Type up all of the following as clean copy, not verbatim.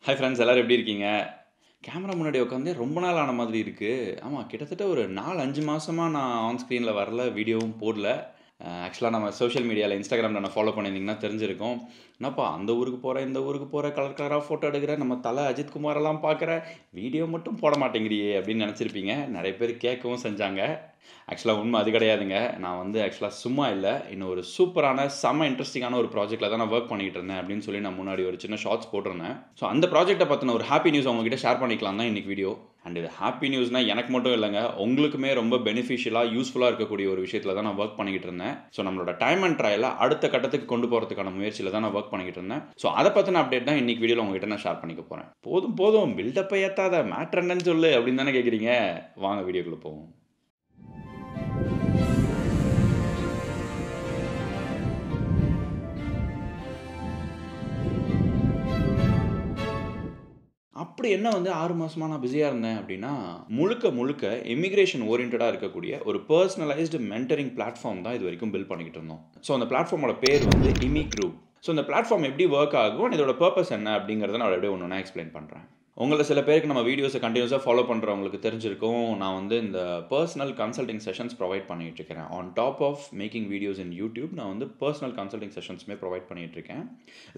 Hi friends எல்லாரும் எப்படி இருக்கீங்க? கேமரா முன்னாடி உட்காந்தே ரொம்ப நாள் ஆன மாதிரி இருக்கு. ஆமா, கிட்டத்தட்ட ஒரு 4, 5 மாசமா நான் ஆன் ஸ்க்ரீன்ல வரல, வீடியோவும் போடல. ஆக்சுவலா நம்ம சோஷியல் மீடியால Instagramல என்ன ஃபாலோ பண்ணியிருந்தீங்கன்னா தெரிஞ்சிருக்கும். "என்னப்பா அந்த ஊருக்கு போறேன், இந்த ஊருக்கு போறேன், கலர் கலரா ஃபோட்டோ எடுக்குறேன், நம்ம தல அஜித் குமாரெல்லாம் பார்க்குறேன், வீடியோ மட்டும் போட மாட்டேங்கிறியே!" அப்படின்னு நெனச்சிருப்பீங்க. நெறைய பேர் கேட்கவும் செஞ்சாங்க. ஆக்சுவலா உண்மை அது கிடையாதுங்க. நான் வந்து ஆக்சுவலா சும்மா இல்ல. இன்னும் ஒரு சூப்பரான, செம்ம இன்ட்ரஸ்டிங்கான ஒரு ப்ராஜெக்ட்ல தான் நான் வொர்க் பண்ணிட்டு இருந்தேன் அப்படின்னு சொல்லி நான் முன்னாடி ஒரு சின்ன ஷார்ட்ஸ் போட்டிருந்தேன். ஸோ அந்த ப்ராஜெக்ட்ட பத்தின ஒரு ஹேப்பி நியூஸ் உங்ககிட்ட ஷேர் பண்ணிக்கலாம் தான் இன்னைக்கு வீடியோ. அண்ட் இது ஹேப்பி நியூஸ்னா எனக்கு மட்டும் இல்லங்க. உங்களுக்குமே ரொம்ப பெனிஃபிஷியலா, யூஸ்ஃபுல்லா இருக்கக்கூடிய ஒரு விஷயத்துல தான் நான் வொர்க் பண்ணிக்கிட்டு இருந்தேன். ஸோ நம்மளோட டைம் அண்ட் ட்ரையல அடுத்த கட்டத்துக்கு கொண்டு போறதுக்கான முயற்சியில தான் நான் வொர்க் பண்ணிக்கிட்டு இருந்தேன். ஸோ அத பத்தின அப்டேட் தான் இன்னைக்கு வீடியோல உங்ககிட்ட நான் ஷேர் பண்ணிக்க போறேன். போதும் போதும் பில்டப்ப ஏத்தாத மேட்டர் என்னன்னு சொல்லு அப்படின்னு தானே கேட்கிறீங்க. வாங்க வீடியோக்குள்ள போவோம். அப்படி என்ன வந்து 6 மாசமா நான் பிஸியா இருந்தேன் அப்படின்னா, முழுக்க முழுக்க இமிகிரேஷன் ஓரியன்டடா இருக்கக்கூடிய ஒரு பெர்சனலைஸ்டு மென்டரிங் பிளாட்ஃபார்ம் தான் இதுவரைக்கும் பில்ட் பண்ணிக்கிட்டு இருந்தோம். ஸோ அந்த பிளாட்ஃபார்மோட பேர் வந்து இமிக்ரூ. ஸோ இந்த பிளாட்ஃபார்ம் எப்படி வொர்க் ஆகும், இதோட பர்ப்பஸ் என்ன அப்படிங்கிறத நான் அப்படியே ஒண்ணொண்ணா எக்ஸ்பிளைன் பண்றேன். உங்கள சில பேருக்கு நம்ம வீடியோஸ கன்டினியூஸா ஃபாலோ பண்றவங்களுக்கு தெரிஞ்சிருக்கும். நான் வந்து இந்த பெர்சனல் கன்சல்டிங் செஷன்ஸ் புரொவைட் பண்ணிட்டு இருக்கிறேன். On top of making videos in YouTube நான் வந்து பெர்சனல் கன்சல்டிங் செஷன்ஸுமே புரொவைட் பண்ணிட்டு இருக்கேன்.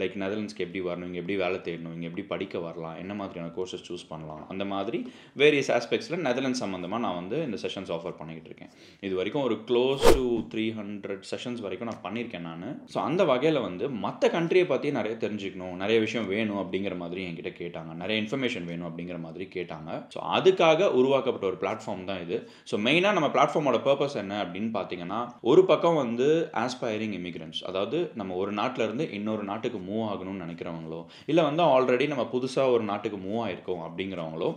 லைக் நெதர்லாண்ட்ஸ்க்கு எப்படி வரணும், இங்க எப்படி வேலை தேடணும், இங்க எப்படி படிக்க வரலாம், என்ன மாதிரியான கோர்சஸ் சூஸ் பண்ணலாம், அந்த மாதிரி வேரியஸ் ஆஸ்பெக்ட்ஸ்ல நெதர்லாண்ட்ஸ் சம்மந்தமா நான் வந்து இந்த செஷன்ஸ் ஆஃபர் பண்ணிக்கிட்டு இருக்கேன். இது வரைக்கும் ஒரு க்ளோஸ் டூ 300 செஷன்ஸ் வரைக்கும் நான் பண்ணியிருக்கேன் நானு. ஸோ அந்த வகையில வந்து மத்த கண்ட்ரிய பத்தி நெறைய தெரிஞ்சுக்கணும், நெறைய விஷயம் வேணும் அப்படிங்கிற மாதிரி என்கிட்ட கேட்டாங்க. நெறைய இன்ஃபர்மேஷன் வேணும் அப்படிங்கிற மாதிரி கேட்டாங்க. ஸோ அதுக்காக உருவாக்கப்பட்ட ஒரு பிளாட்ஃபார்ம் தான் இது. ஸோ மெயினா நம்ம பிளாட்ஃபார்மோட பர்ப்பஸ் என்ன அப்படின்னு பார்த்தீங்கன்னா, ஒரு பக்கம் வந்து ஆஸ்பைரிங் இமிகிரண்ட்ஸ், அதாவது நம்ம ஒரு நாட்டுல இருந்து இன்னொரு நாட்டுக்கு மூவ் ஆகணும்னு நினைக்கிறவங்களோ, இல்ல வந்து ஆல்ரெடி நம்ம புதுசா ஒரு நாட்டுக்கு மூவ் ஆயிருக்கோம் அப்படிங்கிறவங்களோ,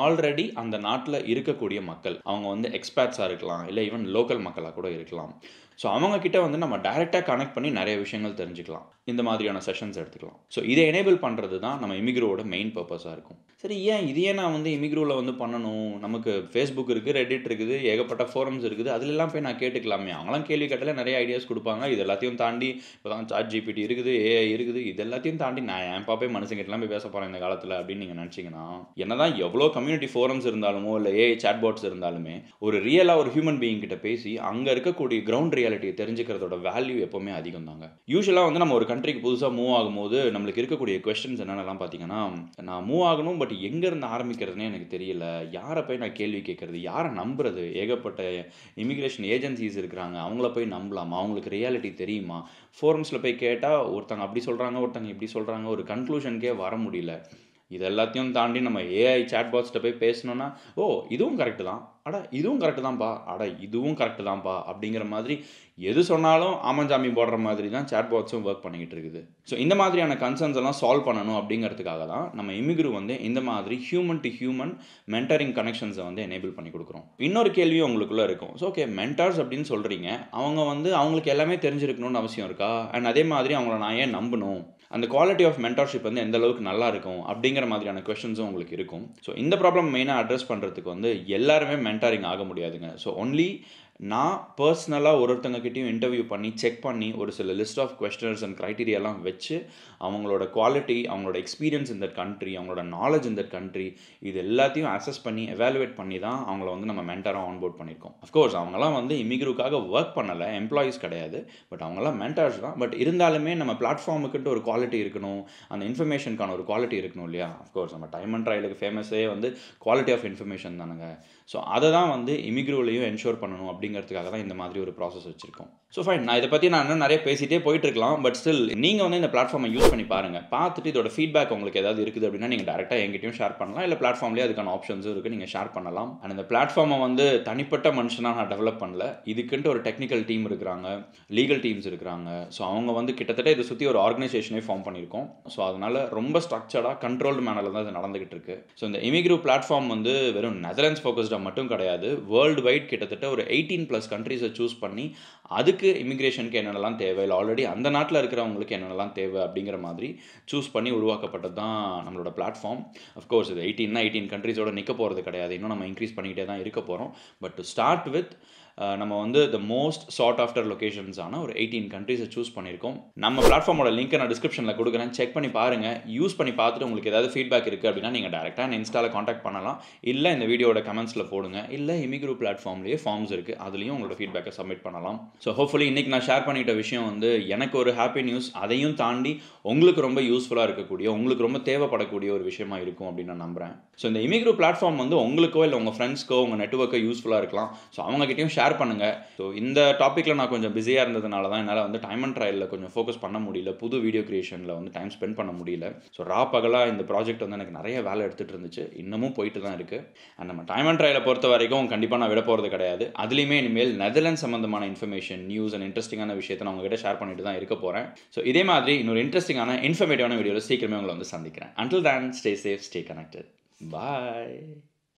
ஆல்ரெடி அந்த நாட்டுல இருக்கக்கூடிய மக்கள், அவங்க வந்து எக்ஸ்பேட்ஸா இருக்கலாம், இல்ல ஈவன் லோக்கல் மக்களா கூட இருக்கலாம். ஸோ அவங்க கிட்ட வந்து நம்ம டைரக்ட்டா கனெக்ட் பண்ணி நெறைய விஷயங்கள் தெரிஞ்சுக்கலாம். இந்த மாதிரியான செஷன்ஸ் எடுத்துக்கலாம். ஸோ இத எனேபிள் பண்றது தான் நம்ம இமிக்ரூவோட மெயின் பர்ப்பஸா இருக்கும். சரி, இது ஏன் நான் வந்து இமிக்ரூல வந்து பண்ணணும்? நமக்கு Facebook இருக்கு, Reddit இருக்குது, ஏகப்பட்ட ஃபோரம்ஸ் இருக்குது. அதுலலாம் போய் நான் கேட்டுக்கலாமே. அவங்கலாம் கேள்வி கேட்டாலே நெறைய ஐடியாஸ் குடுப்பாங்க. இது எல்லாத்தையும் தாண்டி இப்ப தான் ChatGPT இருக்குது, AI இருக்குது. இது எல்லாத்தையும் தாண்டி நான் ஏன்பா போய் மனுஷங்கிட்டலாம் போய் பேச போறேன் இந்த காலத்துல அப்படின்னு நீங்க நெனச்சீங்கன்னா, என்னதான் எவ்வளோ கம்யூனிட்டி ஃபோரம்ஸ் இருந்தாலுமோ, இல்ல AI சாட்பாட்ஸ் இருந்தாலுமே, ஒரு ரியலா ஒரு ஹியூமன் பீயிங் கிட்ட பேசி, அங்க இருக்கக்கூடிய கிரவுண்ட் ரியாலிட்டிய தெரிஞ்சுக்கிறதோட வேல்யூ எப்பவுமே அதிகம் தாங்க. யூசுவலா வந்து நம்ம ஒரு கண்ட்ரிக்கு புதுசா மூவ் ஆகும்போது, நம்மளுக்கு இருக்கக்கூடிய கொஸ்டின்ஸ் என்னென்னலாம் பார்த்தீங்கன்னா, நான் மூவ் ஆகணும். பட் எங்கேருந்து ஆரம்பிக்கிறதுன்னே எனக்கு தெரியல. யார போய் நான் கேள்வி கேட்கறது? யார நம்புறது? ஏகப்பட்ட இமிகிரேஷன் ஏஜென்சிஸ் இருக்கிறாங்க. அவங்கள போய் நம்பலாமா? அவங்களுக்கு ரியாலிட்டி தெரியுமா? ஃபோரம்ஸ்ல போய் கேட்டா, ஒருத்தங்க அப்படி சொல்றாங்க, ஒருத்தங்க இப்படி சொல்றாங்க. ஒரு கன்க்ளூஷனுக்கே வர முடியல. இது எல்லாத்தையும் தாண்டி நம்ம AI சாட்பாட்ஸ்ட்ட போய் பேசினோம்னா, "ஓ! இதுவும் கரெக்ட் தான். அட இதுவும் கரெக்ட் தான்ப்பா. அட இதுவும் கரெக்ட் தான்ப்பா." அப்படிங்கிற மாதிரி எது சொன்னாலும் ஆமாஞ்சாமி போடுற மாதிரி தான் சாட்பாட்ஸும் வொர்க் பண்ணிக்கிட்டு இருக்குது. ஸோ இந்த மாதிரியான கன்சர்ன்ஸ் எல்லாம் சால்வ் பண்ணணும் அப்படிங்கிறதுக்காக தான் நம்ம இமிக்ரூ வந்து இந்த மாதிரி human to human mentoring connections வந்து எனேபிள் பண்ணி குடுக்குறோம். இன்னொரு கேள்வியும் உங்களுக்குள்ள இருக்கும். ஸோ ஓகே, மென்டார்ஸ் அப்படின்னு சொல்றீங்க. அவங்க வந்து அவங்களுக்கு எல்லாமே தெரிஞ்சிருக்கணும்னு அவசியம் இருக்கா? அண்ட் அதே மாதிரி அவங்கள நான் ஏன் நம்பணும்? அந்த குவாலிட்டி ஆஃப் மென்டார்ஷிப் வந்து எந்த அளவுக்கு நல்லா இருக்கும் அப்படிங்கிற மாதிரியான கொஸ்டின்ஸும் உங்களுக்கு இருக்கும். ஸோ இந்த ப்ராப்ளம் மெயினா அட்ரஸ் பண்றதுக்கு வந்து எல்லாருமே மென்டாரிங் ஆக முடியாதுங்க. ஸோ ஒன்லி நான் பெர்சனலா ஒருத்தங்க கிட்டயும் இன்டர்வியூ பண்ணி, செக் பண்ணி, ஒரு சில லிஸ்ட் ஆஃப் கொஸ்டினர்ஸ் அண்ட் கிரைட்டீரியாலாம் வச்சு, அவங்களோட குவாலிட்டி, அவங்களோட எக்ஸ்பீரியன்ஸ் இன் தட் கண்ட்ரி, அவங்களோட நாலேட்ஜ் இன் தட் கண்ட்ரி, இது எல்லாத்தையும் அசஸ் பண்ணி, எவாலுவேட் பண்ணி தான் அவங்கள வந்து நம்ம மென்டாரா ஆன்போர்ட் பண்ணியிருக்கோம். அஃப்கோர்ஸ் அவங்கலாம் வந்து இமிக்ரூக்காக வொர்க் பண்ணல, எம்ப்ளாயீஸ் கிடையாது. பட் அவங்கலாம் மென்டார்ஸ் தான். பட் இருந்தாலுமே நம்ம பிளாட்ஃபார்முக்குன்ட்டு ஒரு குவாலிட்டி இருக்கணும். அந்த இன்ஃபர்மேஷனுக்கான ஒரு குவாலிட்டி இருக்கணும் இல்லையா? அஃப்கோர்ஸ் நம்ம டைம் அண்ட் ட்ரையலுக்கு ஃபேமஸே வந்து குவாலிட்டி ஆஃப் இன்ஃபர்மேஷன் தானங்க. ஸோ அத தான் வந்து இமிக்ரூலயும் என்ஷூர் பண்ணணும் அப்படிங்கிறதுக்காக தான் இந்த மாதிரி ஒரு ப்ராசஸ் வச்சிருக்கோம். So fine. நான் இத பத்தி நான் இன்னும் நெறைய பேசிட்டே போயிட்டு இருக்கலாம். பட் ஸ்டில் நீங்க வந்து இந்த பிளாட்ஃபார்மை யூஸ் பண்ணி பாருங்க. பார்த்துட்டு இதோட ஃபீட்பேக் உங்களுக்கு ஏதாவது இருக்குது அப்படின்னா, நீங்க டைரக்ட்டா என்கிட்டயும் ஷேர் பண்ணலாம். இல்ல பிளாட்ஃபார்ம்லயே அதுக்கான ஆப்ஷன்ஸும் இருக்கு. நீங்க ஷேர் பண்ணலாம். அண்ட் இந்த பிளாட்ஃபார்மை வந்து தனிப்பட்ட மனுஷனா நான் டெவலப் பண்ணல. இதுக்குன்ட்டு ஒரு டெக்னிக்கல் டீம் இருக்கிறாங்க. லீகல் டீம்ஸ் இருக்கிறாங்க. ஸோ அவங்க வந்து கிட்டத்தட்ட இத சுத்தி ஒரு ஆர்கனைசேஷனே ஃபார்ம் பண்ணியிருக்கோம். ஸோ அதனால ரொம்ப ஸ்ட்ரக்சர்டா, கண்ட்ரோல்டு மேனர்ல தான் இது நடந்துகிட்டு இருக்கு. ஸோ இந்த இமிக்ரூ பிளாட்ஃபார்ம் வந்து வெறும் நெதர்லாண்ட்ஸ் ஃபோகஸ்டா மட்டும் கிடையாது. வேர்ல்டு வைட் கிட்டத்தட்ட ஒரு 18+ கண்ட்ரீஸை சூஸ் பண்ணி, அதுக்கு இமிகிரேஷனுக்கு என்னென்னலாம் தேவை, இல்லை ஆல்ரெடி அந்த நாட்டில் இருக்கிறவங்களுக்கு என்னென்னலாம் தேவை அப்படிங்கிற மாதிரி சூஸ் பண்ணி உருவாக்கப்பட்டது தான் நம்மளோட பிளாட்ஃபார்ம். அஃப்கோர்ஸ் இது 18 கண்ட்ரீஸோட நிற்க போகிறது கிடையாது. இன்னும் நம்ம இன்க்ரீஸ் பண்ணிக்கிட்டே தான் இருக்க போகிறோம். பட் டு ஸ்டார்ட் வித் நம்ம வந்து த மோஸ்ட் சார்ட் ஆஃப்டர் லொகேஷன்ஸான ஒரு 18 கண்ட்ரீஸை சூஸ் பண்ணியிருக்கோம். நம்ம பிளாட்ஃபார்மோட லிங்க்கை நான் டிஸ்கிரிப்ஷனில் கொடுக்குறேன், செக் பண்ணி பாருங்கள். யூஸ் பண்ணி பார்த்துட்டு உங்களுக்கு ஏதாவது ஃபீட்பேக் இருக்குது அப்படின்னா நீங்கள் டேரெக்டாக என்ன இன்ஸ்டாவில் காண்டாக்ட் பண்ணலாம், இல்லை இந்த வீடியோட கமெண்ட்ஸில் போடுங்க, இல்லை இமிக்ரூ பிளாட்ஃபார்ம்லேயே ஃபார்ம்ஸ் இருக்குது, அதுலேயும் உங்களோட ஃபீட்பேக்கை சப்மிட் பண்ணலாம். ஸோ ஹோப்ஃபுல்லி இன்றைக்கி நான் ஷேர் பண்ணிட்ட விஷயம் வந்து எனக்கு ஒரு ஹாப்பி நியூஸ், அதையும் தாண்டி உங்களுக்கு ரொம்ப யூஸ்ஃபுல்லாக இருக்கக்கூடிய, உங்களுக்கு ரொம்ப தேவைப்படக்கூடிய ஒரு விஷயமா இருக்கும் அப்படின்னு நான் நம்புகிறேன். ஸோ இந்த இமிக்ரூ பிளாட்ஃபார்ம் வந்து உங்களுக்கோ இல்லை உங்கள் ஃப்ரெண்ட்ஸ்க்கோ உங்கள் நெட்வொர்க்கோ யூஸ்ஃபுல்லாக இருக்கலாம். ஸோ அவங்ககிட்டயும் ஷேர் பண்ணுங்கள். ஸோ இந்த டாப்பிக்கில் நான் கொஞ்சம் பிஸியாக இருந்ததுனால தான் என்னால் வந்து டைம் அண்ட் ட்ரையலில் கொஞ்சம் ஃபோக்கஸ் பண்ண முடியல, புது வீடியோ கிரியேஷனில் வந்து டைம் ஸ்பெண்ட் பண்ண முடியல. ஸோ பகலாக இந்த ப்ராஜெக்ட் வந்து எனக்கு நிறைய வேலை எடுத்துகிட்டு இருந்துச்சு, இன்னமும் போயிட்டு தான் இருக்குது. அண்ட் நம்ம டைம் அண்ட் ட்ரையலை பொறுத்த வரைக்கும் கண்டிப்பாக நான் விட போகிறது கிடையாது. அதுலேயுமே இனிமேல் நெதர்லாந்து சம்மந்தமான இன்ஃபர்மேஷன், நியூஸ் அண்ட் இன்ட்ரெஸ்டிங்கான விஷயத்தை நான் உங்ககிட்ட ஷேர் பண்ணிட்டு தான் இருக்க போகிறேன். ஸோ இதே மாதிரி இன்னொரு இன்ட்ரெஸ்டிங்கான இன்ஃபர்மேட்டிவான வீடியோவில் சீக்கிரமே உங்களை வந்து சந்திக்கிறேன். Until then, stay safe, stay connected. Bye.